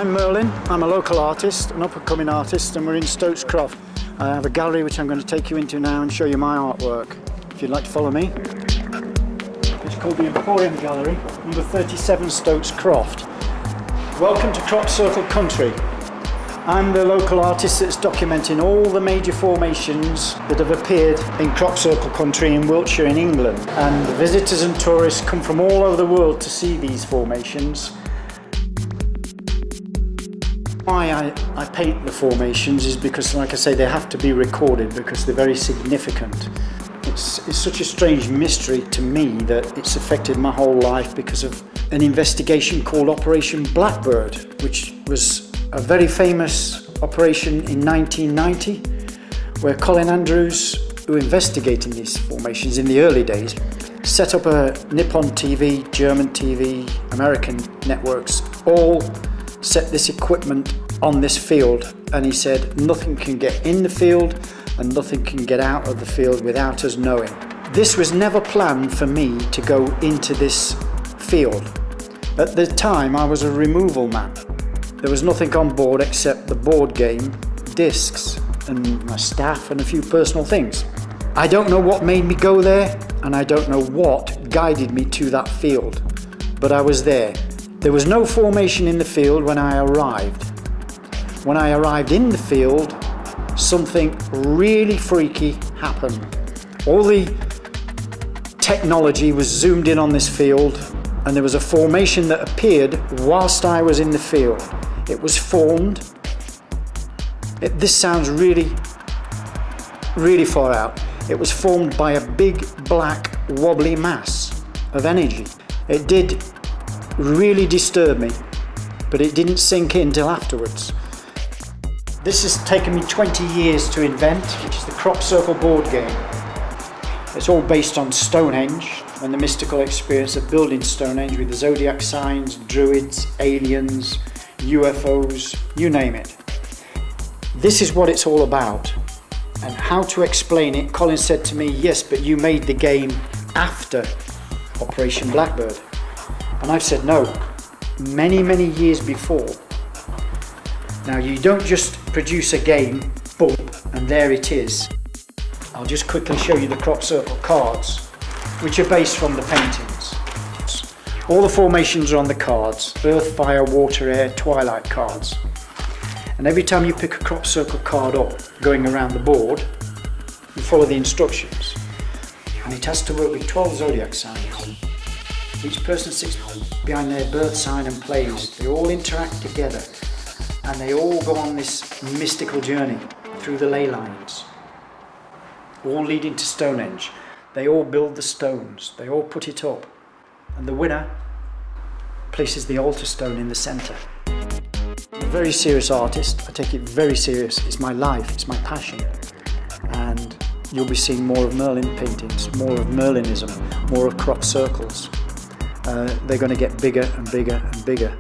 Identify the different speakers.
Speaker 1: I'm Merlin. I'm a local artist, an up-and-coming artist, and we're in Stokes Croft. I have a gallery which I'm going to take you into now and show you my artwork. If you'd like to follow me. It's called the Emporium Gallery, number 37 Stokes Croft. Welcome to Crop Circle Country. I'm the local artist that's documenting all the major formations that have appeared in Crop Circle Country in Wiltshire in England. And visitors and tourists come from all over the world to see these formations. Why I paint the formations is because, like I say, they have to be recorded because they're very significant. It's such a strange mystery to me that it's affected my whole life because of an investigation called Operation Blackbird, which was a very famous operation in 1990, where Colin Andrews, who investigated these formations in the early days, set up a Nippon TV, German TV, American networks, all set this equipment on this field, and he said nothing can get in the field and nothing can get out of the field without us knowing. This was never planned for me to go into this field. At the time I was a removal man. There was nothing on board except the board game, discs, and my staff and a few personal things. I don't know what made me go there, and I don't know what guided me to that field, but I was there. There was no formation in the field when I arrived. When I arrived in the field, something really freaky happened. All the technology was zoomed in on this field, and there was a formation that appeared whilst I was in the field. It was formed. This sounds really far out. It was formed by a big black wobbly mass of energy. It did really disturb me, but it didn't sink in till afterwards. This has taken me 20 years to invent, which is the Crop Circle board game. It's all based on Stonehenge and the mystical experience of building Stonehenge with the zodiac signs, druids, aliens, UFOs, you name it. This is what it's all about. And how to explain it, Colin said to me, yes, but you made the game after Operation Blackbird. And I've said no, many years before. Now you don't just produce a game, boom, and there it is. I'll just quickly show you the Crop Circle cards, which are based from the paintings. All the formations are on the cards, earth, fire, water, air, twilight cards. And every time you pick a Crop Circle card up, going around the board, you follow the instructions. And it has to work with 12 zodiac signs. Each person sits behind their birth sign and plays. They all interact together, and they all go on this mystical journey through the ley lines, all leading to Stonehenge. They all build the stones, they all put it up, and the winner places the altar stone in the centre. I'm a very serious artist. I take it very serious. It's my life, it's my passion, and you'll be seeing more of Merlin paintings, more of Merlinism, more of crop circles. They're going to get bigger and bigger and bigger.